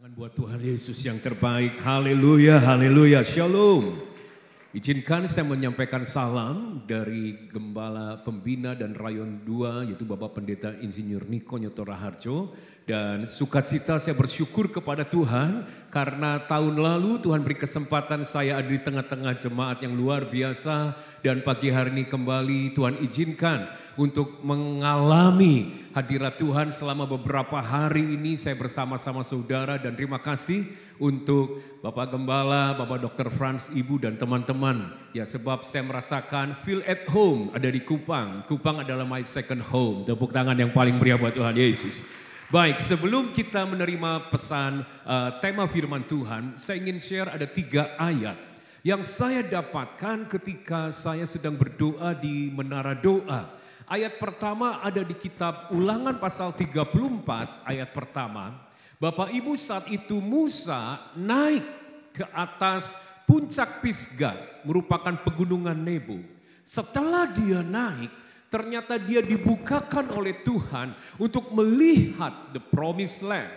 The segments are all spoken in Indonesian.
Tangan buat Tuhan Yesus yang terbaik. Haleluya, haleluya, shalom. Izinkan saya menyampaikan salam dari Gembala Pembina dan Rayon 2, yaitu Bapak Pendeta Insinyur Niko Nyoto Raharjo. Dan sukacita saya bersyukur kepada Tuhan karena tahun lalu Tuhan beri kesempatan saya ada di tengah-tengah jemaat yang luar biasa. Dan pagi hari ini kembali Tuhan izinkan untuk mengalami hadirat Tuhan selama beberapa hari ini saya bersama-sama saudara, dan terima kasih untuk Bapak Gembala, Bapak Dr. Franz, Ibu dan teman-teman. Ya, sebab saya merasakan feel at home ada di Kupang. Kupang adalah my second home. Tepuk tangan yang paling meriah buat Tuhan Yesus. Baik, sebelum kita menerima pesan tema firman Tuhan, saya ingin share ada 3 ayat yang saya dapatkan ketika saya sedang berdoa di Menara Doa. Ayat pertama ada di kitab Ulangan pasal 34 ayat pertama. Bapak Ibu, saat itu Musa naik ke atas puncak Pisgah, merupakan pegunungan Nebo. Setelah dia naik, ternyata dia dibukakan oleh Tuhan untuk melihat the promised land.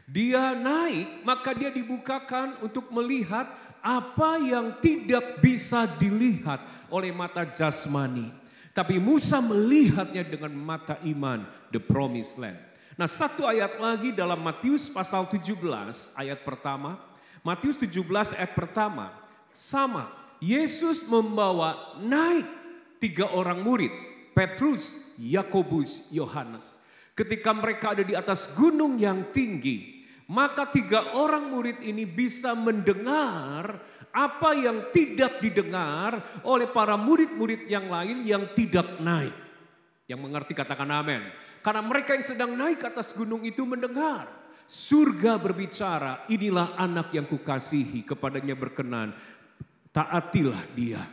Dia naik, maka dia dibukakan untuk melihat apa yang tidak bisa dilihat oleh mata jasmani. Tapi Musa melihatnya dengan mata iman, the promised land. Nah, satu ayat lagi dalam Matius pasal 17 ayat pertama. Matius 17 ayat pertama. Sama, Yesus membawa naik 3 orang murid. Petrus, Yakobus, Yohanes. Ketika mereka ada di atas gunung yang tinggi, maka 3 orang murid ini bisa mendengar apa yang tidak didengar oleh para murid-murid yang lain yang tidak naik. Yang mengerti katakan amin. Karena mereka yang sedang naik ke atas gunung itu mendengar surga berbicara, inilah anak yang kukasihi, kepadanya berkenan, taatilah dia.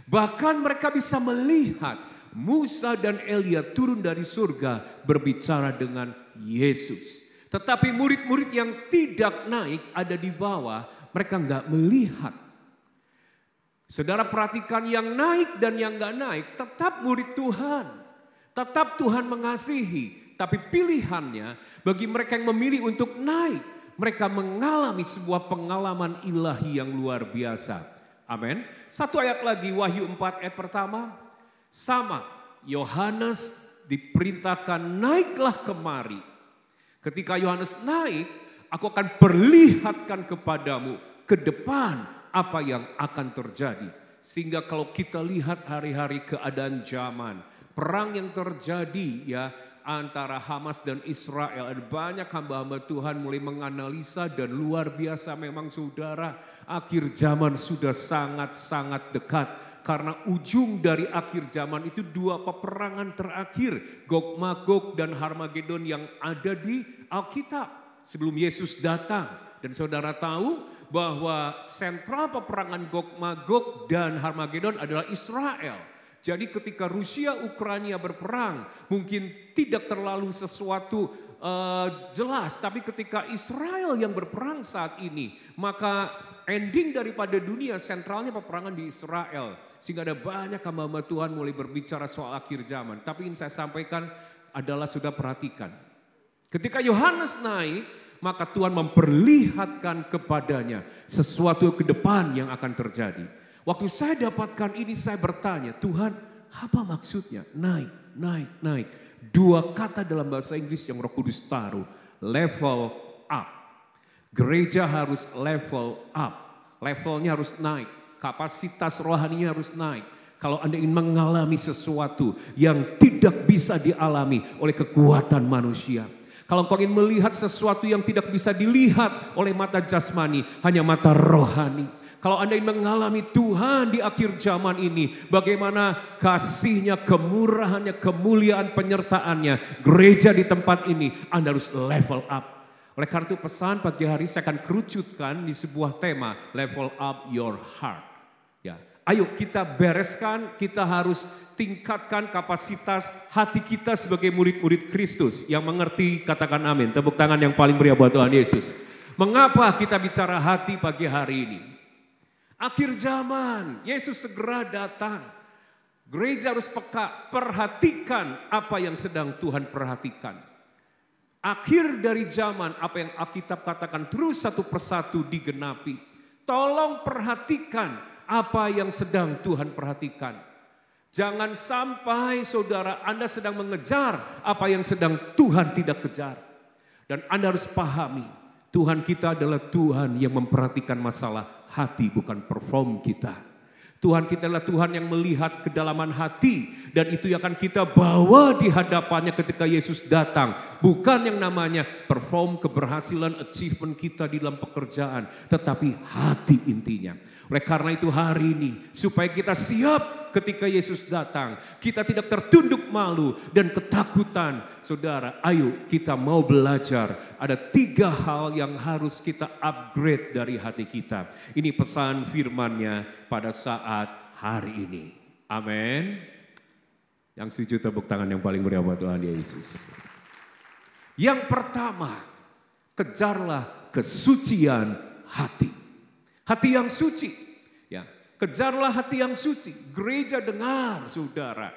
Bahkan mereka bisa melihat Musa dan Elia turun dari surga berbicara dengan Yesus. Tetapi murid-murid yang tidak naik ada di bawah, mereka enggak melihat. Saudara perhatikan, yang naik dan yang enggak naik tetap murid Tuhan. Tetap Tuhan mengasihi. Tapi pilihannya bagi mereka yang memilih untuk naik, mereka mengalami sebuah pengalaman ilahi yang luar biasa. Amin. Satu ayat lagi, Wahyu 4 ayat pertama. Sama, Yohanes diperintahkan naiklah kemari. Ketika Yohanes naik, aku akan perlihatkan kepadamu ke depan apa yang akan terjadi. Sehingga kalau kita lihat hari-hari keadaan zaman, perang yang terjadi ya antara Hamas dan Israel, ada banyak hamba-hamba Tuhan mulai menganalisa, dan luar biasa memang saudara, akhir zaman sudah sangat-sangat dekat. Karena ujung dari akhir zaman itu 2 peperangan terakhir, Gog Magog dan Harmagedon yang ada di Alkitab sebelum Yesus datang. Dan saudara tahu bahwa sentral peperangan Gog Magog dan Harmagedon adalah Israel. Jadi ketika Rusia Ukraina berperang mungkin tidak terlalu sesuatu jelas, tapi ketika Israel yang berperang saat ini, maka ending daripada dunia sentralnya peperangan di Israel. Sehingga ada banyak hamba-hamba Tuhan mulai berbicara soal akhir zaman. Tapi yang saya sampaikan adalah sudah perhatikan. Ketika Yohanes naik, maka Tuhan memperlihatkan kepadanya sesuatu ke depan yang akan terjadi. Waktu saya dapatkan ini, saya bertanya, Tuhan apa maksudnya? Naik, naik, naik. 2 kata dalam bahasa Inggris yang Roh Kudus taruh, level up. Gereja harus level up. Levelnya harus naik. Kapasitas rohaninya harus naik. Kalau Anda ingin mengalami sesuatu yang tidak bisa dialami oleh kekuatan manusia. Kalau kau ingin melihat sesuatu yang tidak bisa dilihat oleh mata jasmani, hanya mata rohani. Kalau Anda ingin mengalami Tuhan di akhir zaman ini, bagaimana kasihnya, kemurahannya, kemuliaan penyertaannya, gereja di tempat ini, Anda harus level up. Oleh karena itu pesan pagi hari saya akan kerucutkan di sebuah tema, level up your heart. Ya, ayo kita bereskan, kita harus tingkatkan kapasitas hati kita sebagai murid-murid Kristus yang mengerti, katakan amin. Tepuk tangan yang paling meriah buat Tuhan Yesus. Mengapa kita bicara hati pagi hari ini? Akhir zaman, Yesus segera datang. Gereja harus peka, perhatikan apa yang sedang Tuhan perhatikan. Akhir dari zaman, apa yang Alkitab katakan terus satu persatu digenapi. Tolong perhatikan apa yang sedang Tuhan perhatikan. Jangan sampai saudara Anda sedang mengejar apa yang sedang Tuhan tidak kejar. Dan Anda harus pahami, Tuhan kita adalah Tuhan yang memperhatikan masalah hati, bukan perform kita. Tuhan kita adalah Tuhan yang melihat kedalaman hati, dan itu yang akan kita bawa di hadapannya ketika Yesus datang. Bukan yang namanya perform, keberhasilan, achievement kita di dalam pekerjaan, tetapi hati intinya. Oleh karena itu hari ini, supaya kita siap ketika Yesus datang, kita tidak tertunduk malu dan ketakutan. Saudara, ayo kita mau belajar. Ada 3 hal yang harus kita upgrade dari hati kita. Ini pesan firman-Nya pada saat hari ini. Amin. Yang setuju tepuk tangan yang paling meriah buat Tuhan Yesus. Yang pertama, kejarlah kesucian hati. Hati yang suci. Ya, kejarlah hati yang suci. Gereja dengar, saudara.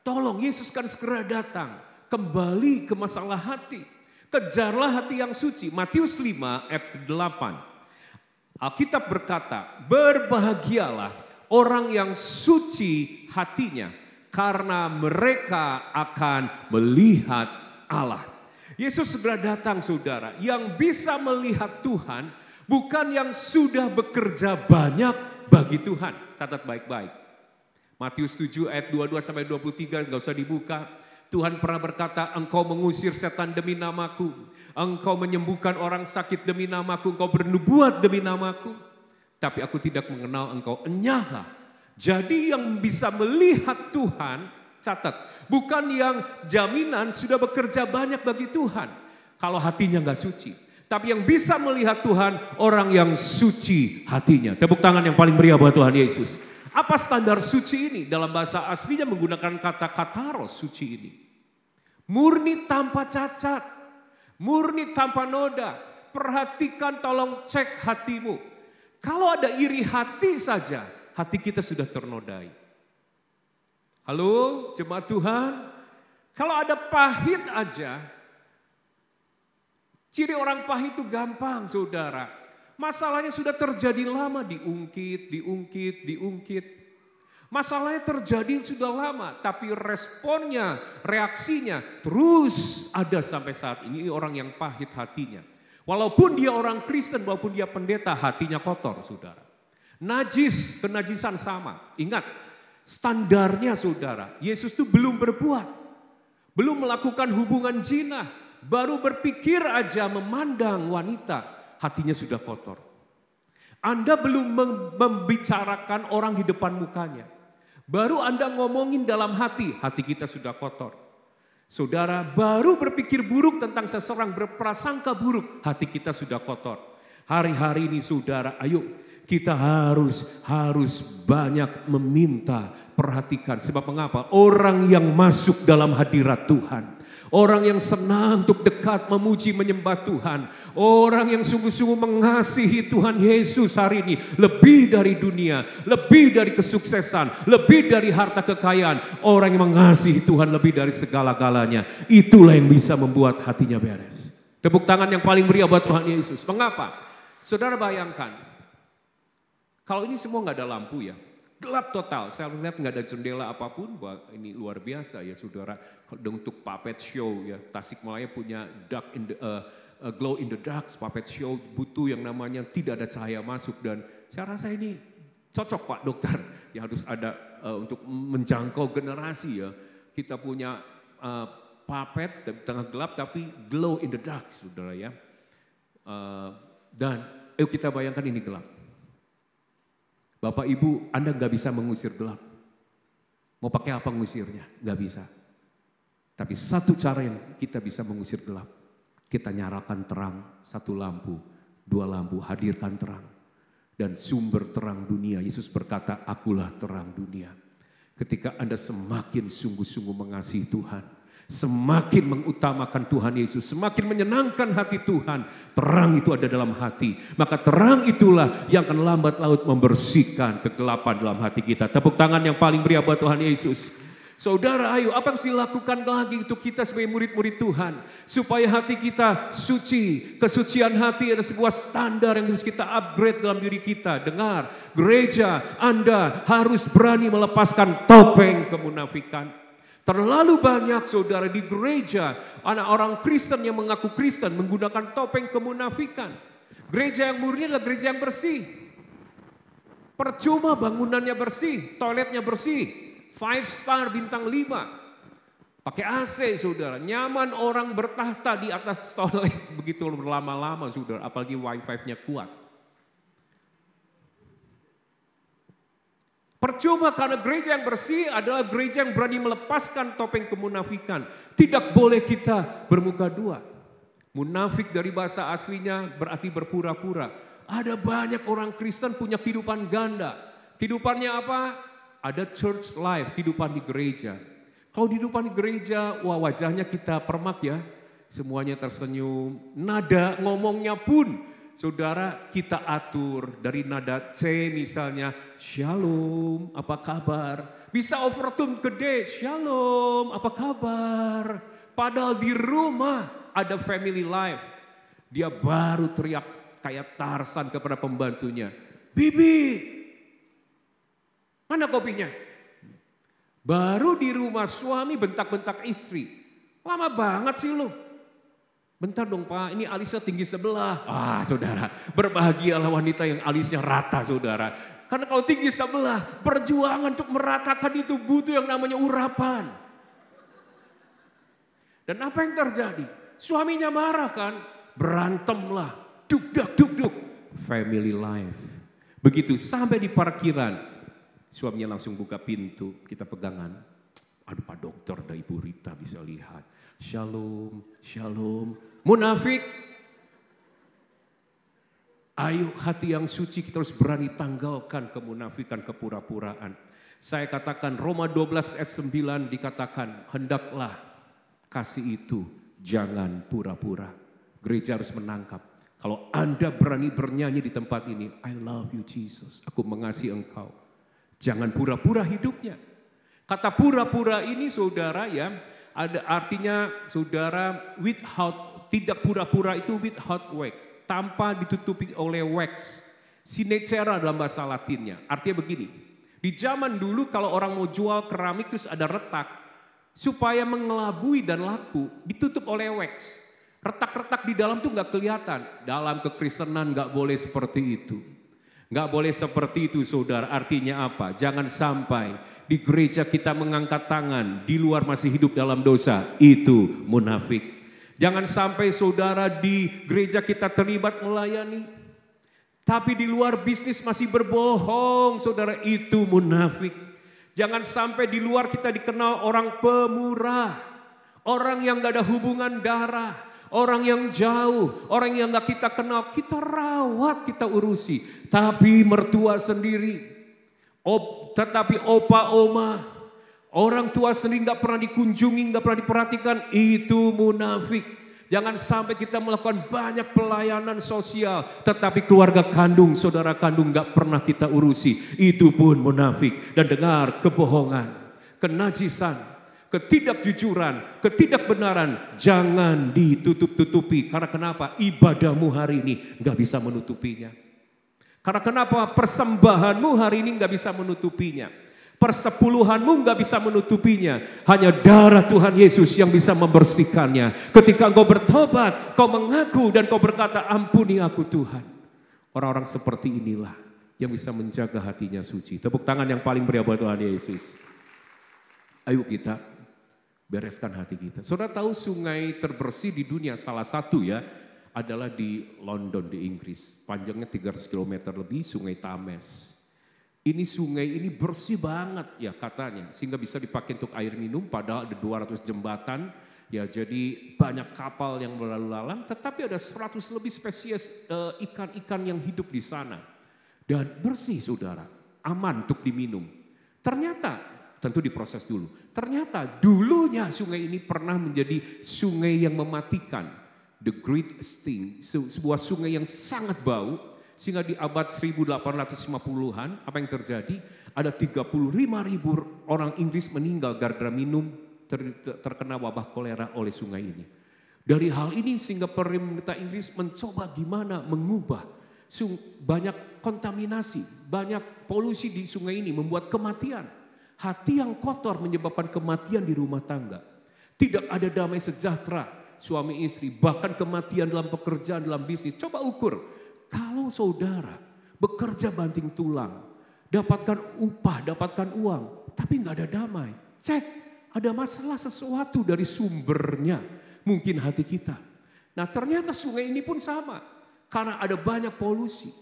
Tolong, Yesus kan segera datang. Kembali ke masalah hati. Kejarlah hati yang suci. Matius 5 ayat 8. Alkitab berkata, berbahagialah orang yang suci hatinya, karena mereka akan melihat Allah. Yesus segera datang, saudara. Yang bisa melihat Tuhan bukan yang sudah bekerja banyak bagi Tuhan. Catat baik-baik. Matius 7 ayat 22 sampai 23, enggak usah dibuka. Tuhan pernah berkata, engkau mengusir setan demi namaku. Engkau menyembuhkan orang sakit demi namaku. Engkau bernubuat demi namaku. Tapi aku tidak mengenal engkau. Enyahlah. Jadi yang bisa melihat Tuhan, catat. Bukan yang jaminan sudah bekerja banyak bagi Tuhan. Kalau hatinya enggak suci. Tapi yang bisa melihat Tuhan, orang yang suci hatinya. Tepuk tangan yang paling meriah buat Tuhan Yesus. Apa standar suci ini? Dalam bahasa aslinya menggunakan kata kataros, suci ini. Murni tanpa cacat. Murni tanpa noda. Perhatikan, tolong cek hatimu. Kalau ada iri hati saja, hati kita sudah ternodai. Halo, jemaat Tuhan. Kalau ada pahit aja, ciri orang pahit itu gampang, saudara. Masalahnya sudah terjadi lama, diungkit. Masalahnya terjadi sudah lama, tapi responnya, reaksinya terus ada sampai saat ini. Orang yang pahit hatinya. Walaupun dia orang Kristen, walaupun dia pendeta, hatinya kotor, saudara. Najis, kenajisan sama. Ingat, standarnya saudara, Yesus itu belum berbuat. Belum melakukan hubungan zina. Baru berpikir aja memandang wanita, hatinya sudah kotor. Anda belum membicarakan orang di depan mukanya. Baru Anda ngomongin dalam hati, hati kita sudah kotor. Saudara, baru berpikir buruk tentang seseorang, berprasangka buruk, hati kita sudah kotor. Hari-hari ini saudara, ayo kita harus banyak meminta, perhatikan. Sebab mengapa? Orang yang masuk dalam hadirat Tuhan, orang yang senang untuk dekat memuji menyembah Tuhan, orang yang sungguh-sungguh mengasihi Tuhan Yesus hari ini, lebih dari dunia, lebih dari kesuksesan, lebih dari harta kekayaan, orang yang mengasihi Tuhan lebih dari segala-galanya, itulah yang bisa membuat hatinya beres. Tepuk tangan yang paling meriah buat Tuhan Yesus. Mengapa? Saudara bayangkan, kalau ini semua nggak ada lampu ya, gelap total. Saya melihat nggak ada jendela apapun. Wah, ini luar biasa ya saudara. Untuk puppet show ya, Tasikmalaya punya glow in the dark puppet show, butuh yang namanya tidak ada cahaya masuk, dan saya rasa ini cocok Pak Dokter. Ya harus ada untuk menjangkau generasi ya. Kita punya puppet di tengah gelap tapi glow in the dark saudara ya. Dan ayo kita bayangkan ini gelap. Bapak Ibu, Anda nggak bisa mengusir gelap. Mau pakai apa ngusirnya? Nggak bisa. Tapi satu cara yang kita bisa mengusir gelap, kita nyalakan terang, 1 lampu, 2 lampu, hadirkan terang. Dan sumber terang dunia, Yesus berkata, akulah terang dunia. Ketika Anda semakin sungguh-sungguh mengasihi Tuhan, semakin mengutamakan Tuhan Yesus, semakin menyenangkan hati Tuhan, terang itu ada dalam hati. Maka terang itulah yang akan lambat laut membersihkan kegelapan dalam hati kita. Tepuk tangan yang paling meriah buat Tuhan Yesus. Saudara, ayo apa yang harus dilakukan lagi untuk kita sebagai murid-murid Tuhan. Supaya hati kita suci. Kesucian hati adalah sebuah standar yang harus kita upgrade dalam diri kita. Dengar, gereja Anda harus berani melepaskan topeng kemunafikan. Terlalu banyak saudara di gereja, anak orang Kristen yang mengaku Kristen menggunakan topeng kemunafikan. Gereja yang murni adalah gereja yang bersih. Percuma bangunannya bersih, toiletnya bersih. 5 star bintang 5. Pakai AC saudara, nyaman orang bertahta di atas toilet begitu berlama-lama saudara, apalagi wifi-nya kuat. Percuma karena gereja yang bersih adalah gereja yang berani melepaskan topeng kemunafikan. Tidak boleh kita bermuka dua. Munafik dari bahasa aslinya berarti berpura-pura. Ada banyak orang Kristen punya kehidupan ganda. Kehidupannya apa? Ada church life, kehidupan di gereja. Kalau di kehidupan di gereja, wah wajahnya kita permak ya. Semuanya tersenyum. Nada ngomongnya pun, saudara kita atur. Dari nada C misalnya, shalom, apa kabar? Bisa overtone gede, shalom, apa kabar? Padahal di rumah ada family life. Dia baru teriak kayak Tarsan kepada pembantunya. Bibi, mana kopinya? Baru di rumah suami bentak-bentak istri. Lama banget sih lu. Bentar dong Pak, ini alisnya tinggi sebelah. Ah saudara, berbahagialah wanita yang alisnya rata saudara. Karena kalau tinggi sebelah, perjuangan untuk meratakan itu butuh yang namanya urapan. Dan apa yang terjadi? Suaminya marah kan? Berantemlah, duk-duk. Family life. Begitu sampai di parkiran. Suaminya langsung buka pintu, kita pegangan. Aduh Pak Dokter dan Ibu Rita bisa lihat. Shalom, shalom. Munafik. Ayo hati yang suci kita harus berani tanggalkan kemunafikan, kepura-puraan. Saya katakan Roma 12 ayat 9 dikatakan hendaklah kasih itu jangan pura-pura. Gereja harus menangkap. Kalau Anda berani bernyanyi di tempat ini, I love you Jesus, aku mengasihi engkau. Jangan pura-pura hidupnya. Kata pura-pura ini saudara ya, ada artinya saudara without, tidak pura-pura itu without wax, tanpa ditutupi oleh wax. Sinecera dalam bahasa Latinnya. Artinya begini, di zaman dulu kalau orang mau jual keramik terus ada retak, supaya mengelabui dan laku, ditutup oleh wax. Retak-retak di dalam tuh nggak kelihatan. Dalam kekristenan nggak boleh seperti itu. Nggak boleh seperti itu saudara, artinya apa? Jangan sampai di gereja kita mengangkat tangan, di luar masih hidup dalam dosa, itu munafik. Jangan sampai saudara di gereja kita terlibat melayani, tapi di luar bisnis masih berbohong, saudara, itu munafik. Jangan sampai di luar kita dikenal orang pemurah, orang yang gak ada hubungan darah, orang yang jauh, orang yang gak kita kenal, kita rawat, kita urusi. Tapi mertua sendiri, tetapi opa oma, orang tua sendiri gak pernah dikunjungi, gak pernah diperhatikan, itu munafik. Jangan sampai kita melakukan banyak pelayanan sosial, tetapi keluarga kandung, saudara kandung gak pernah kita urusi, itu pun munafik. Dan dengar, kebohongan, kenajisan, ketidakjujuran, ketidakbenaran, jangan ditutup-tutupi. Karena kenapa? Ibadahmu hari ini gak bisa menutupinya. Karena kenapa? Persembahanmu hari ini gak bisa menutupinya. Persepuluhanmu gak bisa menutupinya. Hanya darah Tuhan Yesus yang bisa membersihkannya. Ketika engkau bertobat, kau mengaku dan kau berkata, ampuni aku Tuhan. Orang-orang seperti inilah yang bisa menjaga hatinya suci. Tepuk tangan yang paling meriah buat Tuhan Yesus. Ayo kita bereskan hati kita. Saudara tahu sungai terbersih di dunia salah satu ya adalah di London di Inggris. Panjangnya 300 km lebih, Sungai Thames. Ini sungai ini bersih banget ya katanya, sehingga bisa dipakai untuk air minum, padahal ada 200 jembatan. Ya jadi banyak kapal yang berlalu lalang, tetapi ada 100 lebih spesies ikan-ikan yang hidup di sana. Dan bersih saudara, aman untuk diminum. Ternyata, tentu diproses dulu. Ternyata dulunya sungai ini pernah menjadi sungai yang mematikan. The Great Sting, sebuah sungai yang sangat bau, sehingga di abad 1850-an apa yang terjadi? Ada 35.000 orang Inggris meninggal gara-gara minum terkena wabah kolera oleh sungai ini. Dari hal ini sehingga pemerintah Inggris mencoba gimana mengubah banyak kontaminasi, banyak polusi di sungai ini membuat kematian. Hati yang kotor menyebabkan kematian di rumah tangga. Tidak ada damai sejahtera suami istri, bahkan kematian dalam pekerjaan, dalam bisnis. Coba ukur, kalau saudara bekerja banting tulang, dapatkan upah, dapatkan uang, tapi nggak ada damai. Cek, ada masalah sesuatu dari sumbernya. Mungkin hati kita. Nah ternyata sungai ini pun sama. Karena ada banyak polusi,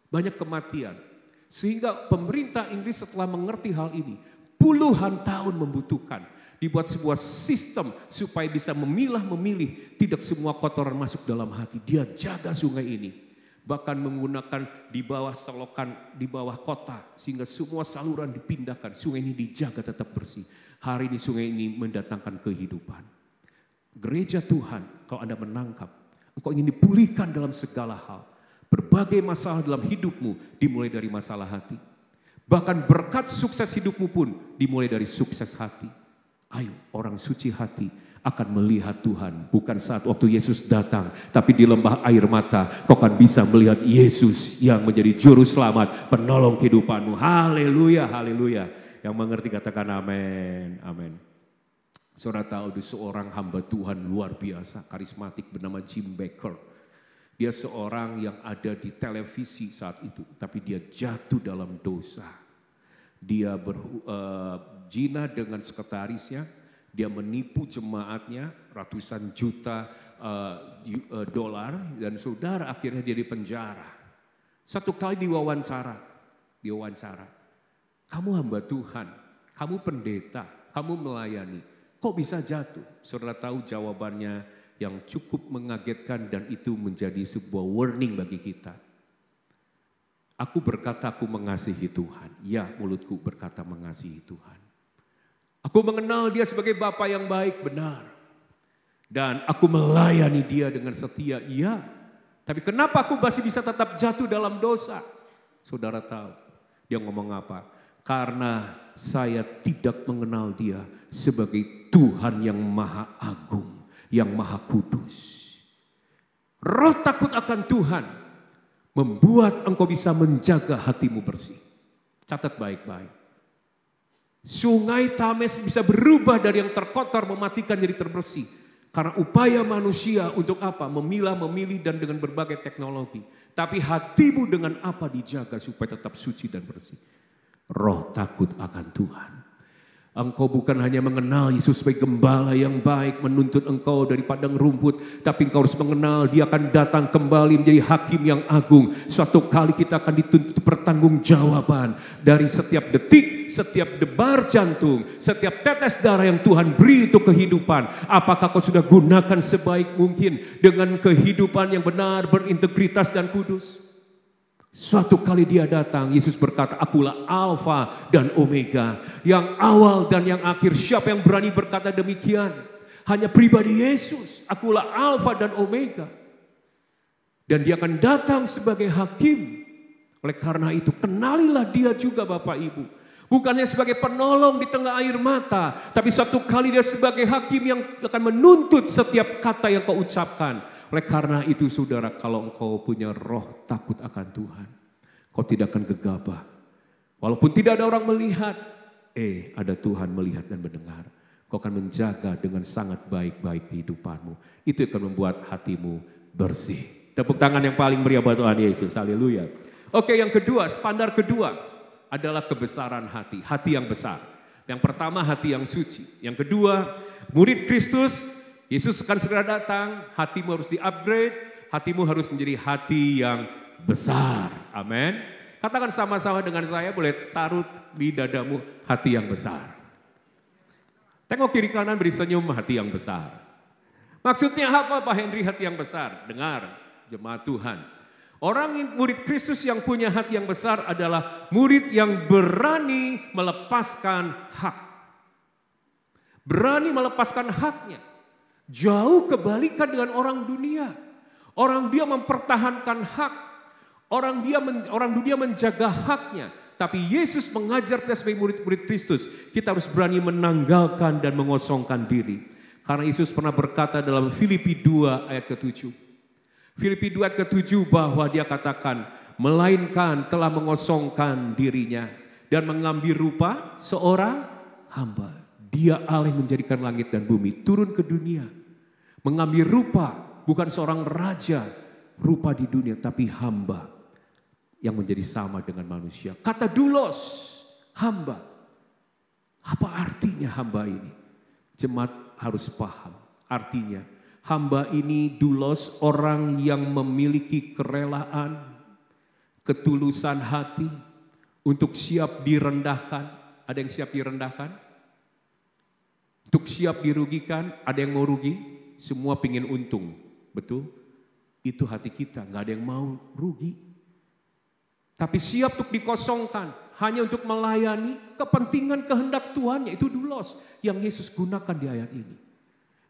banyak kematian. Sehingga pemerintah Inggris setelah mengerti hal ini, puluhan tahun membutuhkan. Dibuat sebuah sistem supaya bisa memilih, tidak semua kotoran masuk dalam hati. Dia jaga sungai ini. Bahkan menggunakan di bawah selokan, di bawah kota. Sehingga semua saluran dipindahkan. Sungai ini dijaga tetap bersih. Hari ini sungai ini mendatangkan kehidupan. Gereja Tuhan, kalau Anda menangkap, engkau ingin dipulihkan dalam segala hal. Berbagai masalah dalam hidupmu dimulai dari masalah hati. Bahkan berkat sukses hidupmu pun dimulai dari sukses hati. Ayo, orang suci hati akan melihat Tuhan. Bukan saat waktu Yesus datang, tapi di lembah air mata kau akan bisa melihat Yesus yang menjadi juru selamat, penolong kehidupanmu. Haleluya, haleluya. Yang mengerti katakan amin, amin. Saudara tahu ada seorang hamba Tuhan luar biasa, karismatik bernama Jim Bakker. Dia seorang yang ada di televisi saat itu, tapi dia jatuh dalam dosa. Dia berzina dengan sekretarisnya, dia menipu jemaatnya ratusan juta dolar, dan saudara akhirnya dia di penjara. Satu kali diwawancara, kamu hamba Tuhan, kamu pendeta, kamu melayani, kok bisa jatuh? Saudara tahu jawabannya yang cukup mengagetkan dan itu menjadi sebuah warning bagi kita. Aku berkata aku mengasihi Tuhan. Ya, mulutku berkata mengasihi Tuhan. Aku mengenal dia sebagai Bapa yang baik, benar. Dan aku melayani dia dengan setia, iya. Tapi kenapa aku masih bisa tetap jatuh dalam dosa? Saudara tahu, dia ngomong apa? Karena saya tidak mengenal dia sebagai Tuhan yang maha agung, yang maha kudus. Roh takut akan Tuhan membuat engkau bisa menjaga hatimu bersih. Catat baik-baik. Sungai Thames bisa berubah dari yang terkotor mematikan jadi terbersih. Karena upaya manusia untuk apa? Memilah, memilih dan dengan berbagai teknologi. Tapi hatimu dengan apa dijaga supaya tetap suci dan bersih. Roh takut akan Tuhan. Engkau bukan hanya mengenal Yesus sebagai gembala yang baik menuntut engkau dari padang rumput. Tapi engkau harus mengenal dia akan datang kembali menjadi hakim yang agung. Suatu kali kita akan dituntut pertanggungjawaban dari setiap detik, setiap debar jantung, setiap tetes darah yang Tuhan beri untuk kehidupan. Apakah kau sudah gunakan sebaik mungkin dengan kehidupan yang benar, berintegritas dan kudus? Suatu kali dia datang, Yesus berkata, akulah Alfa dan Omega, yang awal dan yang akhir. Siapa yang berani berkata demikian? Hanya pribadi Yesus, akulah Alfa dan Omega. Dan dia akan datang sebagai hakim. Oleh karena itu, kenalilah dia juga Bapak Ibu. Bukannya sebagai penolong di tengah air mata, tapi suatu kali dia sebagai hakim yang akan menuntut setiap kata yang kau ucapkan. Oleh karena itu saudara, kalau engkau punya roh takut akan Tuhan, kau tidak akan gegabah. Walaupun tidak ada orang melihat, ada Tuhan melihat dan mendengar. Kau akan menjaga dengan sangat baik-baik kehidupanmu. Itu akan membuat hatimu bersih. Tepuk tangan yang paling meriah buat Tuhan Yesus, haleluya. Oke, yang kedua, standar kedua adalah kebesaran hati, hati yang besar. Yang pertama hati yang suci. Yang kedua, murid Kristus, Yesus akan segera datang, hatimu harus di-upgrade, hatimu harus menjadi hati yang besar. Amin. Katakan sama-sama dengan saya, boleh taruh di dadamu hati yang besar. Tengok kiri kanan, beri senyum, hati yang besar. Maksudnya apa Pak Henry hati yang besar? Dengar, jemaat Tuhan. Orang murid Kristus yang punya hati yang besar adalah murid yang berani melepaskan hak. Berani melepaskan haknya. Jauh kebalikan dengan orang dunia. Orang dia mempertahankan hak. Orang dunia menjaga haknya. Tapi Yesus mengajar kita sebagai murid-murid Kristus, kita harus berani menanggalkan dan mengosongkan diri. Karena Yesus pernah berkata dalam Filipi 2 ayat ke-7. Filipi 2 ayat ke-7 bahwa dia katakan, melainkan telah mengosongkan dirinya dan mengambil rupa seorang hamba. Dia Allah yang menjadikan langit dan bumi, turun ke dunia. Mengambil rupa, bukan seorang raja, rupa di dunia, tapi hamba. Yang menjadi sama dengan manusia. Kata doulos, hamba. Apa artinya hamba ini? Jemaat harus paham. Artinya, hamba ini doulos, orang yang memiliki kerelaan, ketulusan hati, untuk siap direndahkan. Ada yang siap direndahkan? Untuk siap dirugikan, ada yang mau rugi? Semua pingin untung, betul? Itu hati kita, gak ada yang mau rugi. Tapi siap untuk dikosongkan, hanya untuk melayani kepentingan kehendak Tuhan, yaitu doulos yang Yesus gunakan di ayat ini.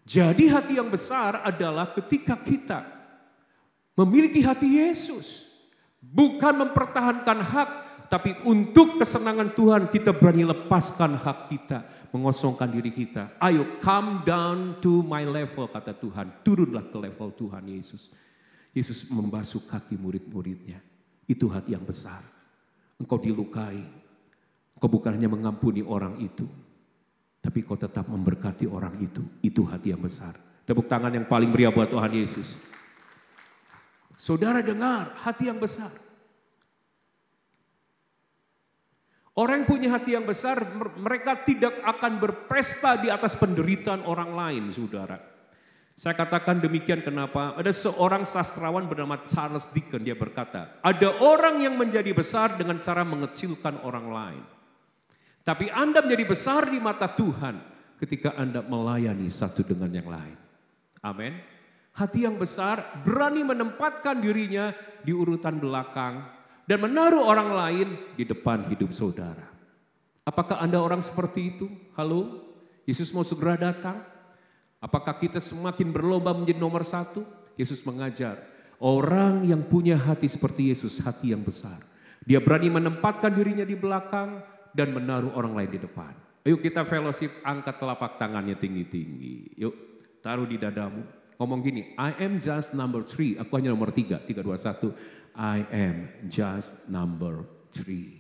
Jadi hati yang besar adalah ketika kita memiliki hati Yesus. Bukan mempertahankan hak, tapi untuk kesenangan Tuhan kita berani lepaskan hak kita, mengosongkan diri kita. Ayo come down to my level, kata Tuhan. Turunlah ke level Tuhan Yesus. Yesus membasuh kaki murid-muridnya. Itu hati yang besar. Engkau dilukai. Engkau bukan hanya mengampuni orang itu, tapi kau tetap memberkati orang itu. Itu hati yang besar. Tepuk tangan yang paling meriah buat Tuhan Yesus. Saudara dengar, hati yang besar. Orang yang punya hati yang besar, mereka tidak akan berpesta di atas penderitaan orang lain, saudara. Saya katakan demikian kenapa? Ada seorang sastrawan bernama Charles Dickens, dia berkata, ada orang yang menjadi besar dengan cara mengecilkan orang lain. Tapi Anda menjadi besar di mata Tuhan ketika Anda melayani satu dengan yang lain. Amin. Hati yang besar berani menempatkan dirinya di urutan belakang dan menaruh orang lain di depan hidup saudara. Apakah Anda orang seperti itu? Halo? Yesus mau segera datang? Apakah kita semakin berlomba menjadi nomor satu? Yesus mengajar, orang yang punya hati seperti Yesus, hati yang besar. Dia berani menempatkan dirinya di belakang dan menaruh orang lain di depan. Ayo kita fellowship, angkat telapak tangannya tinggi-tinggi. Yuk, taruh di dadamu. Ngomong gini, I am just number 3. Aku hanya nomor 3. 3, 2, 1. I am just number 3.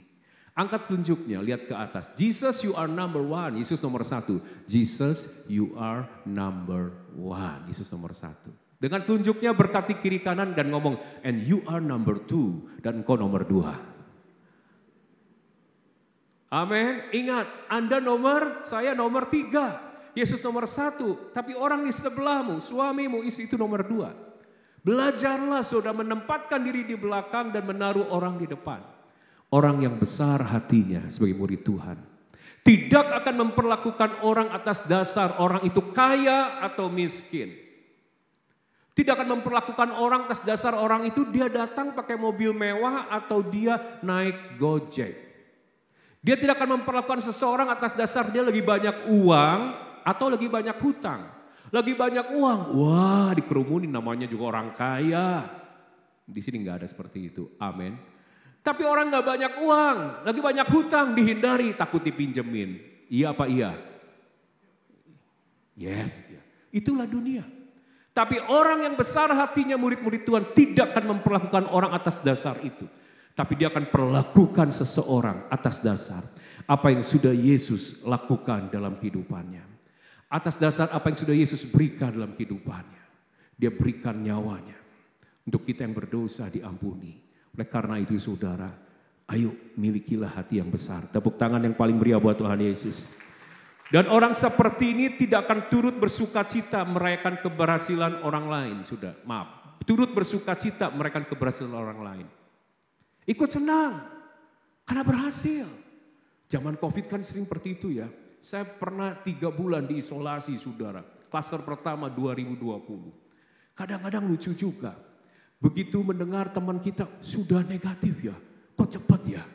Angkat telunjuknya, lihat ke atas. Jesus, you are number 1. Yesus nomor 1. Jesus, you are number 1. Yesus nomor 1. Dengan telunjuknya berkati kiri kanan dan ngomong, and you are number 2. Dan engkau nomor 2. Amin. Ingat, Anda nomor, saya nomor 3. Yesus nomor 1. Tapi orang di sebelahmu, suamimu, istri itu nomor 2. Belajarlah saudara menempatkan diri di belakang dan menaruh orang di depan. Orang yang besar hatinya sebagai murid Tuhan tidak akan memperlakukan orang atas dasar orang itu kaya atau miskin. Tidak akan memperlakukan orang atas dasar orang itu dia datang pakai mobil mewah atau dia naik Gojek. Dia tidak akan memperlakukan seseorang atas dasar dia lagi banyak uang atau lagi banyak hutang. Lagi banyak uang, wah dikerumunin namanya juga orang kaya. Di sini nggak ada seperti itu, amin. Tapi orang gak banyak uang, lagi banyak hutang, dihindari, takut dipinjemin. Iya apa iya? Yes, itulah dunia. Tapi orang yang besar hatinya murid-murid Tuhan tidak akan memperlakukan orang atas dasar itu. Tapi dia akan perlakukan seseorang atas dasar apa yang sudah Yesus lakukan dalam kehidupannya. Atas dasar apa yang sudah Yesus berikan dalam kehidupannya. Dia berikan nyawanya untuk kita yang berdosa diampuni. Oleh karena itu saudara, ayo milikilah hati yang besar. Tepuk tangan yang paling meriah buat Tuhan Yesus. Dan orang seperti ini tidak akan turut bersuka cita merayakan keberhasilan orang lain. Sudah, maaf. Turut bersuka cita merayakan keberhasilan orang lain. Ikut senang, karena berhasil. Zaman Covid kan sering seperti itu ya. Saya pernah 3 bulan diisolasi saudara. Klaster pertama 2020. Kadang-kadang lucu juga. Begitu mendengar teman kita sudah negatif ya, kok cepat ya?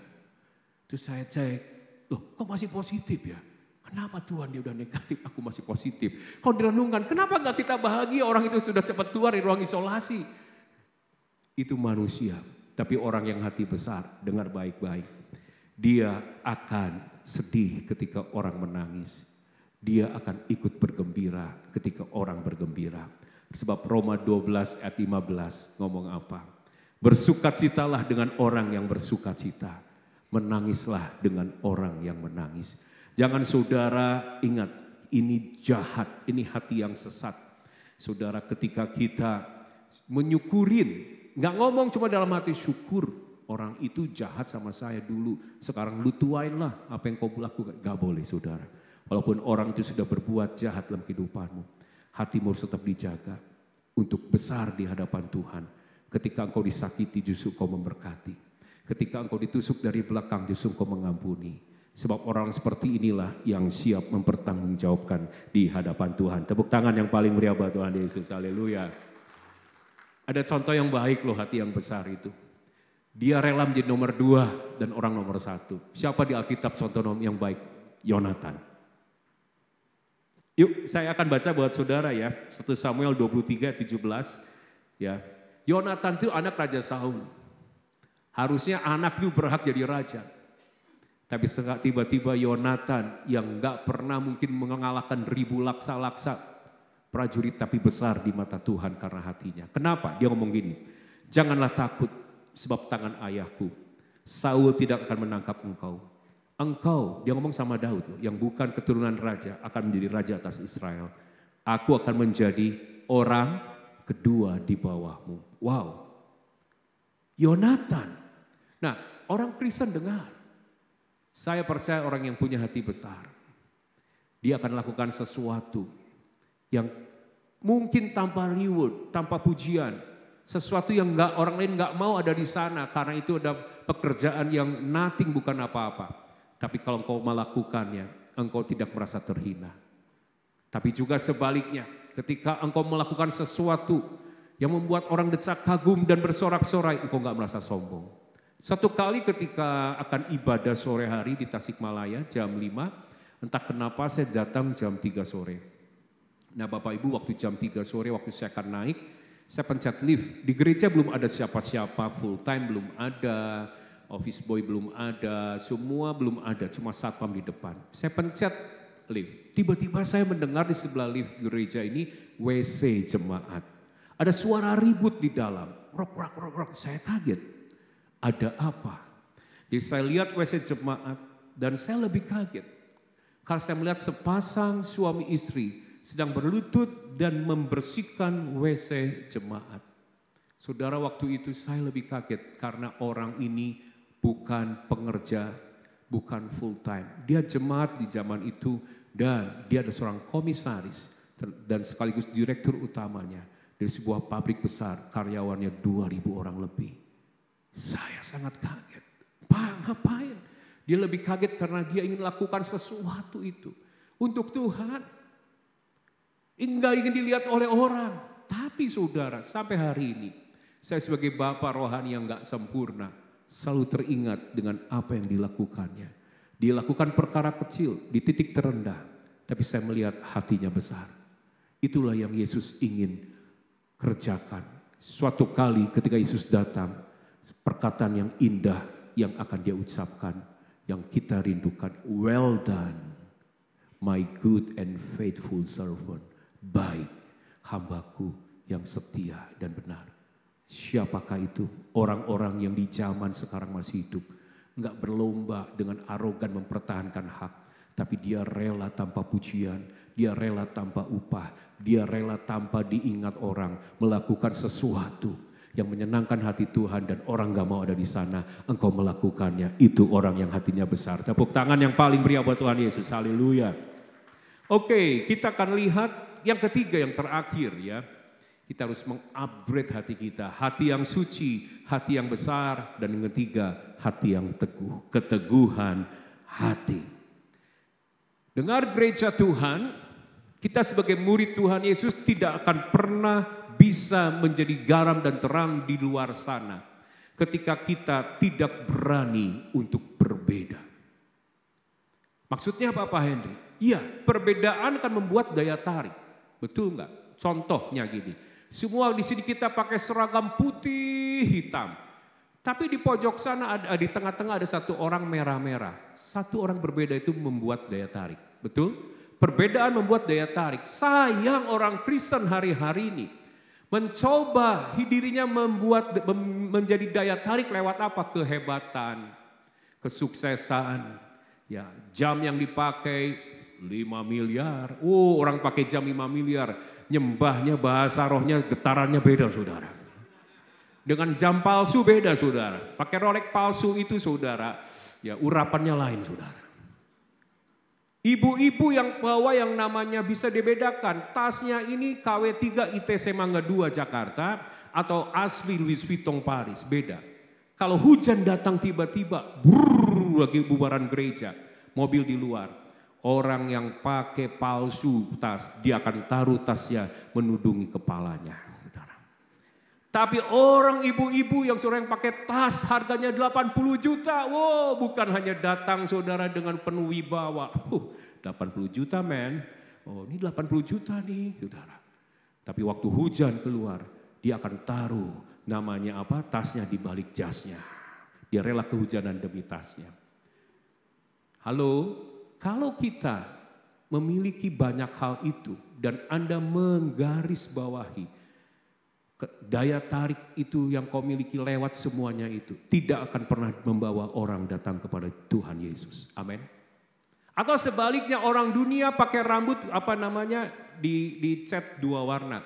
Terus saya cek, loh kok masih positif ya? Kenapa Tuhan dia udah negatif, aku masih positif? Kalau direnungkan, kenapa gak kita bahagia orang itu sudah cepat keluar dari ruang isolasi? Itu manusia, tapi orang yang hati besar, dengar baik-baik. Dia akan sedih ketika orang menangis. Dia akan ikut bergembira ketika orang bergembira. Sebab Roma 12 ayat 15 ngomong apa? Bersukacitalah dengan orang yang bersukacita. Menangislah dengan orang yang menangis. Jangan saudara ingat, ini jahat, ini hati yang sesat. Saudara, ketika kita menyukurin, gak ngomong cuma dalam hati syukur. Orang itu jahat sama saya dulu, sekarang lu tuain lah apa yang kau lakukan. Gak boleh saudara. Walaupun orang itu sudah berbuat jahat dalam kehidupanmu, hatimu harus tetap dijaga untuk besar di hadapan Tuhan. Ketika engkau disakiti justru kau memberkati. Ketika engkau ditusuk dari belakang justru kau mengampuni. Sebab orang seperti inilah yang siap mempertanggungjawabkan di hadapan Tuhan. Tepuk tangan yang paling meriah buat Tuhan Yesus. Haleluya. Ada contoh yang baik loh hati yang besar itu. Dia rela menjadi nomor 2 dan orang nomor 1. Siapa di Alkitab contoh yang baik? Yonatan. Yuk saya akan baca buat saudara ya. 1 Samuel 23, 17. Ya. Yonatan itu anak Raja Saul. Harusnya anak itu berhak jadi raja. Tapi tiba-tiba Yonatan yang gak pernah mungkin mengalahkan ribu laksa-laksa prajurit tapi besar di mata Tuhan karena hatinya. Kenapa? Dia ngomong gini, janganlah takut. Sebab tangan ayahku, Saul tidak akan menangkap engkau. Engkau, dia ngomong sama Daud, yang bukan keturunan raja, akan menjadi raja atas Israel. Aku akan menjadi orang kedua di bawahmu. Wow, Yonatan. Nah, orang Kristen dengar. Saya percaya orang yang punya hati besar, dia akan lakukan sesuatu yang mungkin tanpa reward, tanpa pujian. Sesuatu yang orang lain nggak mau ada di sana karena itu ada pekerjaan yang nothing, bukan apa-apa. Tapi kalau engkau melakukannya, engkau tidak merasa terhina. Tapi juga sebaliknya, ketika engkau melakukan sesuatu yang membuat orang decak kagum dan bersorak-sorai, engkau nggak merasa sombong. Satu kali ketika akan ibadah sore hari di Tasikmalaya jam 5, entah kenapa saya datang jam 3 sore. Nah Bapak Ibu, waktu jam 3 sore waktu saya akan naik, saya pencet lift. Di gereja belum ada siapa-siapa, full time belum ada, office boy belum ada, semua belum ada, cuma satpam di depan. Saya pencet lift. Tiba-tiba saya mendengar di sebelah lift gereja ini WC jemaat. Ada suara ribut di dalam. Rok, rok, rok, rok. Saya kaget. Ada apa? Jadi saya lihat WC jemaat dan saya lebih kaget. Karena saya melihat sepasang suami istri sedang berlutut dan membersihkan WC jemaat. Saudara, waktu itu saya lebih kaget karena orang ini bukan pengerja, bukan full time. Dia jemaat di zaman itu dan dia ada seorang komisaris dan sekaligus direktur utamanya dari sebuah pabrik besar, karyawannya 2.000 orang lebih. Saya sangat kaget. Pak, ngapain? Dia lebih kaget karena dia ingin lakukan sesuatu itu untuk Tuhan. Enggak ingin dilihat oleh orang. Tapi saudara, sampai hari ini, saya sebagai bapak rohani yang enggak sempurna, selalu teringat dengan apa yang dilakukannya. Dia lakukan perkara kecil di titik terendah, tapi saya melihat hatinya besar. Itulah yang Yesus ingin kerjakan. Suatu kali ketika Yesus datang, perkataan yang indah yang akan dia ucapkan, yang kita rindukan. Well done, my good and faithful servant. Baik, hambaku yang setia dan benar. Siapakah itu? Orang-orang yang di zaman sekarang masih hidup. Enggak berlomba dengan arogan mempertahankan hak. Tapi dia rela tanpa pujian. Dia rela tanpa upah. Dia rela tanpa diingat orang. Melakukan sesuatu yang menyenangkan hati Tuhan dan orang gak mau ada di sana. Engkau melakukannya. Itu orang yang hatinya besar. Tepuk tangan yang paling meriah buat Tuhan Yesus. Haleluya. Oke, kita akan lihat yang ketiga, yang terakhir ya. Kita harus mengupgrade hati kita. Hati yang suci, hati yang besar. Dan yang ketiga, hati yang teguh. Keteguhan hati. Dengar gereja Tuhan, kita sebagai murid Tuhan Yesus tidak akan pernah bisa menjadi garam dan terang di luar sana. Ketika kita tidak berani untuk berbeda. Maksudnya apa Pak Henry? Iya, perbedaan akan membuat daya tarik. Betul enggak? Contohnya gini, semua di sini kita pakai seragam putih hitam. Tapi di pojok sana, di tengah-tengah ada satu orang merah-merah. Satu orang berbeda itu membuat daya tarik. Betul? Perbedaan membuat daya tarik. Sayang orang Kristen hari-hari ini mencoba dirinya menjadi daya tarik lewat apa? Kehebatan, kesuksesan, ya, jam yang dipakai 5 miliar. Oh, orang pakai jam 5 miliar, nyembahnya bahasa rohnya getarannya beda, saudara. Dengan jam palsu beda, saudara. Pakai Rolex palsu itu, saudara, ya urapannya lain, saudara. Ibu-ibu yang bawa yang namanya bisa dibedakan. Tasnya ini KW3 ITC Mangga 2 Jakarta atau asli Louis Vuitton Paris, beda. Kalau hujan datang tiba-tiba, lagi bubaran gereja, mobil di luar. Orang yang pakai palsu tas, dia akan taruh tasnya menudungi kepalanya. Saudara. Tapi orang ibu-ibu yang seorang yang pakai tas harganya 80 juta. Wow, bukan hanya datang saudara dengan penuh wibawa. 80 juta men. Oh ini 80 juta nih saudara. Tapi waktu hujan keluar, dia akan taruh namanya apa? Tasnya di balik jasnya. Dia rela kehujanan demi tasnya. Halo, kalau kita memiliki banyak hal itu dan Anda menggarisbawahi daya tarik itu yang kau miliki lewat semuanya itu, tidak akan pernah membawa orang datang kepada Tuhan Yesus. Amin. Atau sebaliknya orang dunia pakai rambut apa namanya di cat 2 warna.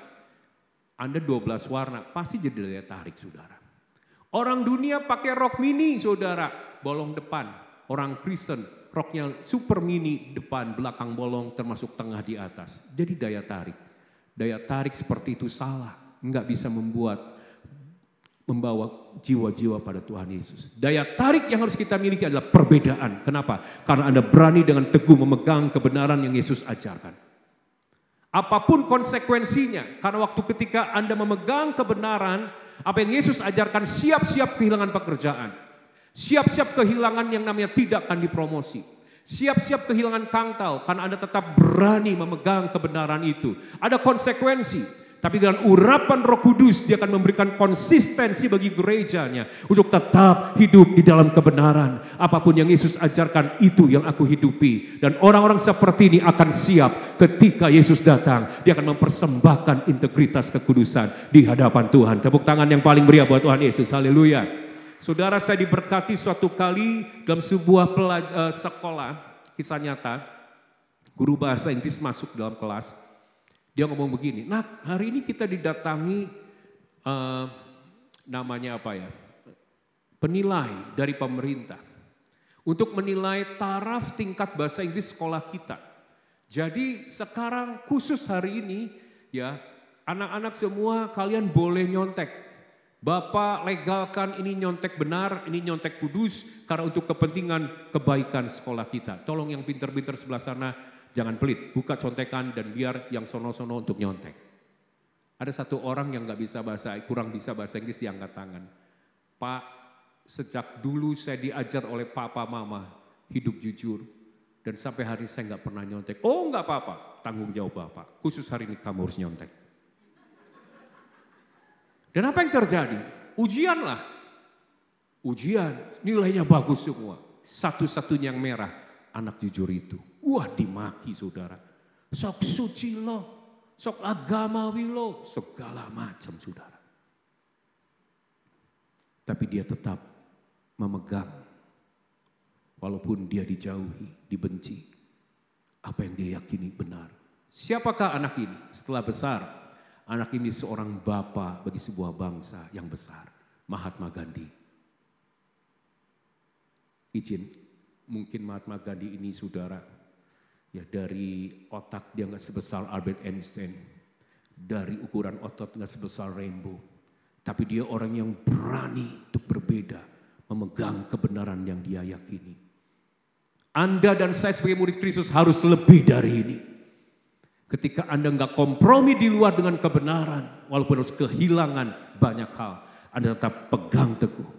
Anda 12 warna, pasti jadi daya tarik saudara. Orang dunia pakai rok mini saudara, bolong depan. Orang Kristen roknya super mini, depan, belakang bolong, termasuk tengah di atas. Jadi daya tarik. Daya tarik seperti itu salah, enggak bisa membawa jiwa-jiwa pada Tuhan Yesus. Daya tarik yang harus kita miliki adalah perbedaan. Kenapa? Karena Anda berani dengan teguh memegang kebenaran yang Yesus ajarkan. Apapun konsekuensinya, karena waktu ketika Anda memegang kebenaran, apa yang Yesus ajarkan, siap-siap kehilangan pekerjaan. Siap-siap kehilangan yang namanya tidak akan dipromosi. Siap-siap kehilangan kangkal karena Anda tetap berani memegang kebenaran itu. Ada konsekuensi. Tapi dengan urapan Roh Kudus dia akan memberikan konsistensi bagi gerejanya untuk tetap hidup di dalam kebenaran. Apapun yang Yesus ajarkan itu yang aku hidupi. Dan orang-orang seperti ini akan siap ketika Yesus datang. Dia akan mempersembahkan integritas kekudusan di hadapan Tuhan. Tepuk tangan yang paling meriah buat Tuhan Yesus. Haleluya. Saudara, saya diberkati suatu kali dalam sebuah sekolah, kisah nyata, guru bahasa Inggris masuk dalam kelas. Dia ngomong begini, nah hari ini kita didatangi namanya apa ya, penilai dari pemerintah untuk menilai taraf tingkat bahasa Inggris sekolah kita. Jadi sekarang khusus hari ini ya, anak-anak semua kalian boleh nyontek. Bapak legalkan ini nyontek benar, ini nyontek kudus karena untuk kepentingan kebaikan sekolah kita. Tolong yang pinter-pinter sebelah sana jangan pelit, buka contekan dan biar yang sono-sono untuk nyontek. Ada satu orang yang kurang bisa bahasa Inggris, diangkat tangan. Pak, sejak dulu saya diajar oleh papa mama hidup jujur dan sampai hari ini saya nggak pernah nyontek. Oh nggak apa-apa, tanggung jawab Bapak. Khusus hari ini kamu harus nyontek. Dan apa yang terjadi? Ujian lah. Ujian, nilainya bagus semua. Satu-satunya yang merah, anak jujur itu. Wah dimaki saudara. Sok suci lo, sok agamawi lo, segala macam saudara. Tapi dia tetap memegang. Walaupun dia dijauhi, dibenci. Apa yang dia yakini benar. Siapakah anak ini setelah besar? Anak ini seorang bapa bagi sebuah bangsa yang besar. Mahatma Gandhi. Izin, mungkin Mahatma Gandhi ini saudara, ya dari otak dia nggak sebesar Albert Einstein, dari ukuran otot nggak sebesar Rainbow, tapi dia orang yang berani untuk berbeda, memegang kebenaran yang dia yakini. Anda dan saya sebagai murid Kristus harus lebih dari ini. Ketika Anda nggak kompromi di luar dengan kebenaran, walaupun harus kehilangan banyak hal, Anda tetap pegang teguh.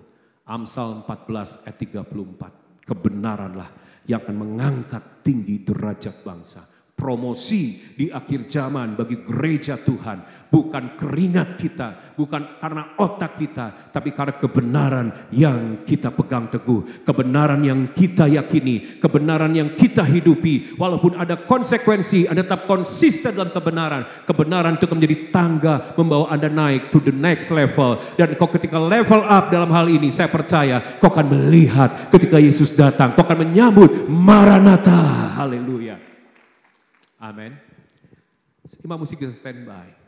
Amsal 14 ayat 34, kebenaranlah yang akan mengangkat tinggi derajat bangsa. promosi di akhir zaman bagi gereja Tuhan. Bukan keringat kita, bukan karena otak kita, tapi karena kebenaran yang kita pegang teguh. Kebenaran yang kita yakini, kebenaran yang kita hidupi. Walaupun ada konsekuensi, Anda tetap konsisten dalam kebenaran. Kebenaran itu menjadi tangga membawa Anda naik to the next level. Dan kau ketika level up dalam hal ini, saya percaya kau akan melihat ketika Yesus datang. Kau akan menyambut Maranatha. Haleluya. Amin. Imam musik bisa standby.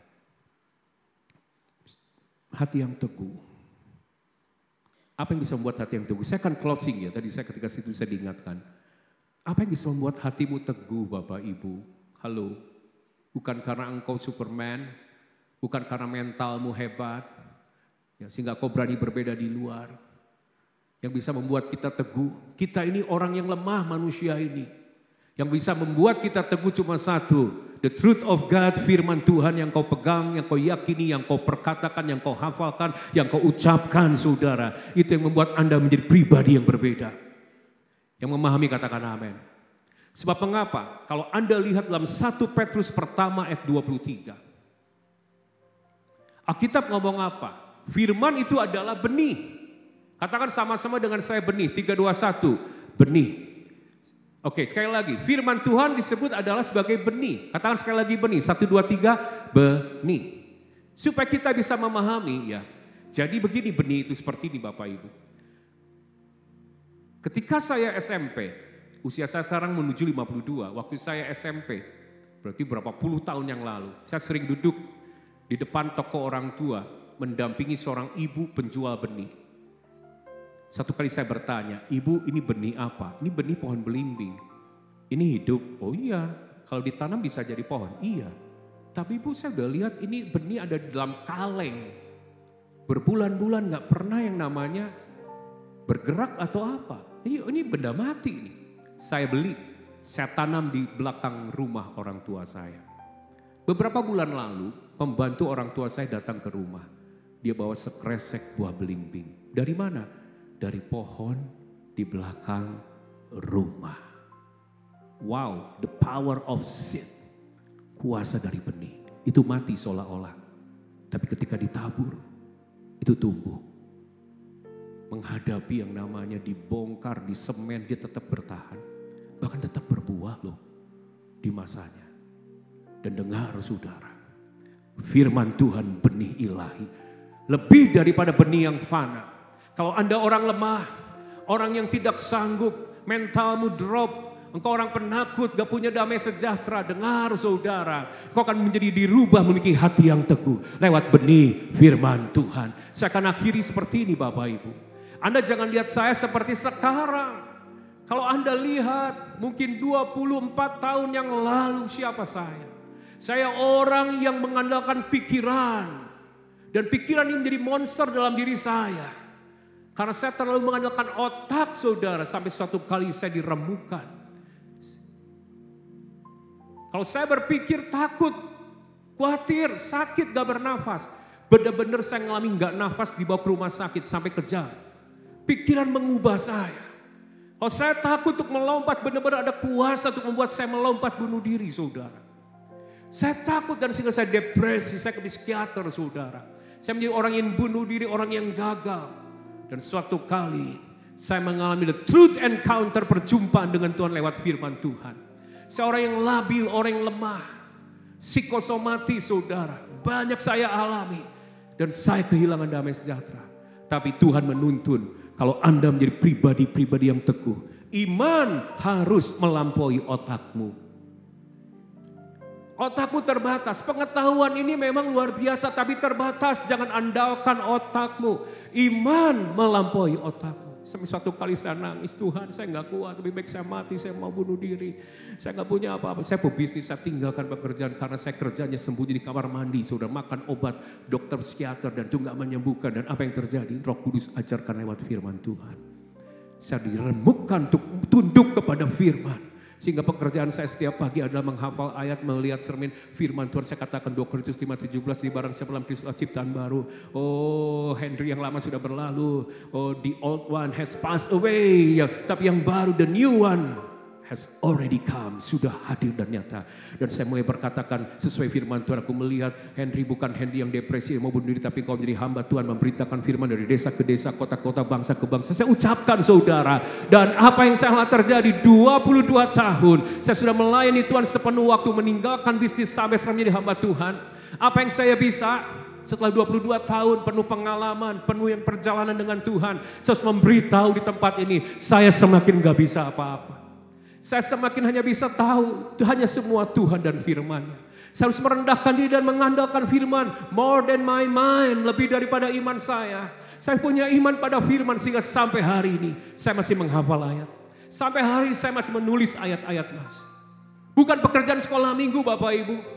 Hati yang teguh. Apa yang bisa membuat hati yang teguh? Saya akan closing ya, tadi saya ketika situ saya diingatkan. Apa yang bisa membuat hatimu teguh Bapak Ibu? Halo, bukan karena engkau Superman, bukan karena mentalmu hebat, ya, sehingga kau berani berbeda di luar. Yang bisa membuat kita teguh, kita ini orang yang lemah manusia ini. Yang bisa membuat kita teguh cuma satu. The truth of God, firman Tuhan yang kau pegang, yang kau yakini, yang kau perkatakan, yang kau hafalkan, yang kau ucapkan saudara. Itu yang membuat Anda menjadi pribadi yang berbeda. Yang memahami katakan amin. Sebab mengapa? Kalau Anda lihat dalam 1 Petrus pertama ayat 23. Alkitab ngomong apa? Firman itu adalah benih. Katakan sama-sama dengan saya benih. 3, 2, 1. Benih. Oke, sekali lagi, firman Tuhan disebut adalah sebagai benih. Katakan sekali lagi benih, 1, 2, 3, benih. Supaya kita bisa memahami ya. Jadi begini benih itu seperti ini Bapak Ibu. Ketika saya SMP, usia saya sekarang menuju 52, waktu saya SMP, berarti berapa puluh tahun yang lalu. Saya sering duduk di depan toko orang tua, mendampingi seorang ibu penjual benih. Satu kali saya bertanya, ibu ini benih apa? Ini benih pohon belimbing. Ini hidup? Oh iya, kalau ditanam bisa jadi pohon? Iya. Tapi ibu saya udah lihat ini benih ada di dalam kaleng. Berbulan-bulan gak pernah yang namanya bergerak atau apa. Ini benda mati nih. Saya beli, saya tanam di belakang rumah orang tua saya. Beberapa bulan lalu, pembantu orang tua saya datang ke rumah. Dia bawa sekresek buah belimbing. Dari mana? Dari pohon di belakang rumah. Wow, the power of seed. Kuasa dari benih. Itu mati seolah-olah. Tapi ketika ditabur, itu tumbuh. Menghadapi yang namanya dibongkar, di semen, dia tetap bertahan. Bahkan tetap berbuah loh di masanya. Dan dengar saudara, firman Tuhan benih ilahi. Lebih daripada benih yang fana. Kalau Anda orang lemah, orang yang tidak sanggup, mentalmu drop, engkau orang penakut, gak punya damai sejahtera, dengar saudara, kau akan menjadi dirubah memiliki hati yang teguh lewat benih firman Tuhan. Saya akan akhiri seperti ini Bapak Ibu. Anda jangan lihat saya seperti sekarang. Kalau Anda lihat mungkin 24 tahun yang lalu siapa saya? Saya orang yang mengandalkan pikiran. Dan pikiran ini menjadi monster dalam diri saya. Karena saya terlalu mengandalkan otak saudara, sampai suatu kali saya diremukkan. Kalau saya berpikir takut, khawatir, sakit, gak bernafas. Benar-benar saya ngalami gak nafas dibawa ke rumah sakit sampai kejang. Pikiran mengubah saya. Kalau saya takut untuk melompat, benar-benar ada kuasa untuk membuat saya melompat bunuh diri saudara. Saya takut dan sehingga saya depresi, saya ke psikiater saudara. Saya menjadi orang yang bunuh diri, orang yang gagal. Dan suatu kali saya mengalami the truth encounter, perjumpaan dengan Tuhan lewat firman Tuhan. Saya orang yang labil, orang yang lemah. Psikosomatis saudara. Banyak saya alami. Dan saya kehilangan damai sejahtera. Tapi Tuhan menuntun kalau Anda menjadi pribadi-pribadi yang teguh. Iman harus melampaui otakmu. Otakmu terbatas, pengetahuan ini memang luar biasa tapi terbatas. Jangan andalkan otakmu. Iman melampaui otakmu. Sampai suatu kali saya nangis, Tuhan saya gak kuat, lebih baik saya mati, saya mau bunuh diri. Saya gak punya apa-apa, saya pebisnis, saya tinggalkan pekerjaan karena saya kerjanya sembunyi di kamar mandi. Sudah makan obat, dokter psikiater dan itu gak menyembuhkan. Dan apa yang terjadi? Roh Kudus ajarkan lewat firman Tuhan. Saya diremukkan untuk tunduk kepada firman. Sehingga pekerjaan saya setiap pagi adalah menghafal ayat, melihat cermin firman Tuhan. Saya katakan 2 Korintus 5:17, di barang siapa dalam Kristus ciptaan baru. Oh, Henry yang lama sudah berlalu. Oh, the old one has passed away. Tapi yang baru, the new one. has already come, sudah hadir dan nyata. Dan saya mulai berkatakan sesuai firman Tuhan, aku melihat Henry bukan Henry yang depresi mau bunuh diri, tapi kau menjadi hamba Tuhan memberitakan firman dari desa ke desa, kota-kota, bangsa ke bangsa. Saya ucapkan saudara, dan apa yang telah terjadi 22 tahun, saya sudah melayani Tuhan sepenuh waktu, meninggalkan bisnis sampai sekarang menjadi hamba Tuhan. Apa yang saya bisa? Setelah 22 tahun penuh pengalaman, penuh yang perjalanan dengan Tuhan, saya harus memberitahu di tempat ini, saya semakin gak bisa apa-apa. Saya semakin hanya bisa tahu, itu hanya semua Tuhan dan firman. Saya harus merendahkan diri dan mengandalkan firman, more than my mind, lebih daripada iman saya. Saya punya iman pada firman sehingga sampai hari ini, saya masih menghafal ayat. Sampai hari ini saya masih menulis ayat-ayat Mas. Bukan pekerjaan sekolah minggu Bapak Ibu.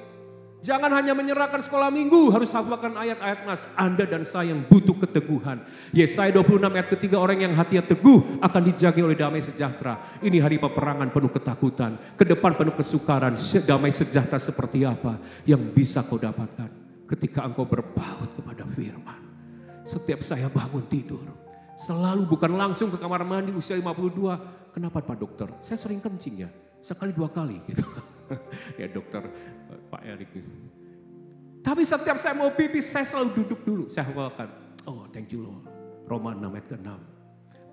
Jangan hanya menyerahkan sekolah minggu, harus hafalkan ayat-ayat Mas. Anda dan saya yang butuh keteguhan. Yesaya 26 ayat ketiga, orang yang hatinya teguh akan dijaga oleh damai sejahtera. Ini hari peperangan penuh ketakutan. Ke depan penuh kesukaran, damai sejahtera seperti apa yang bisa kau dapatkan ketika engkau berpaut kepada firman. Setiap saya bangun tidur, selalu bukan langsung ke kamar mandi usia 52. Kenapa Pak Dokter? Saya sering kencing ya, sekali 2 kali gitu. Ya dokter Pak Erik gitu. Tapi setiap saya mau pipis saya selalu duduk dulu. Saya hafalkan. Oh thank you Lord. Roma 6 ayat ke-6.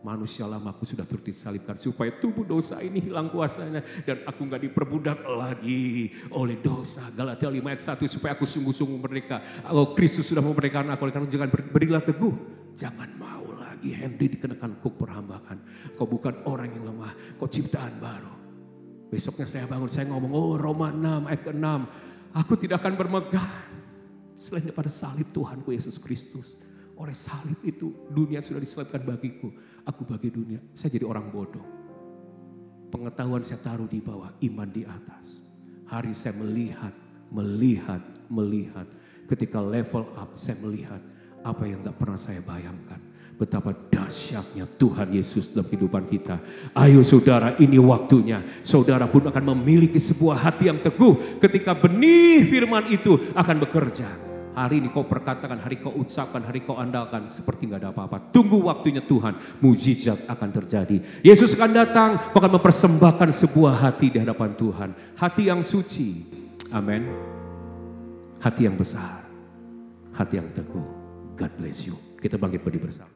Manusia lamaku sudah turut disalibkan supaya tubuh dosa ini hilang kuasanya. Dan aku gak diperbudak lagi oleh dosa. Galatia 5 ayat 1 supaya aku sungguh-sungguh merdeka. Oh Kristus sudah memerdekakan aku. Oleh karena jangan berilah teguh. Jangan mau lagi Henry dikenakan kuk perhambaan. Kau bukan orang yang lemah. Kau ciptaan baru. Besoknya saya bangun, saya ngomong, oh Roma 6 ayat ke-6. Aku tidak akan bermegah selain daripada salib Tuhanku Yesus Kristus. Oleh salib itu dunia sudah diselipkan bagiku. Aku bagi dunia, saya jadi orang bodoh. Pengetahuan saya taruh di bawah, iman di atas. Hari saya melihat. Ketika level up saya melihat apa yang gak pernah saya bayangkan. Betapa dahsyatnya Tuhan Yesus dalam kehidupan kita. Ayo saudara, ini waktunya. Saudara pun akan memiliki sebuah hati yang teguh ketika benih firman itu akan bekerja. Hari ini kau perkatakan, hari kau ucapkan, hari kau andalkan seperti gak ada apa-apa. Tunggu waktunya Tuhan, mujizat akan terjadi. Yesus akan datang, kau akan mempersembahkan sebuah hati di hadapan Tuhan. Hati yang suci, amin. Hati yang besar, hati yang teguh. God bless you. Kita bangkit berdiri bersama.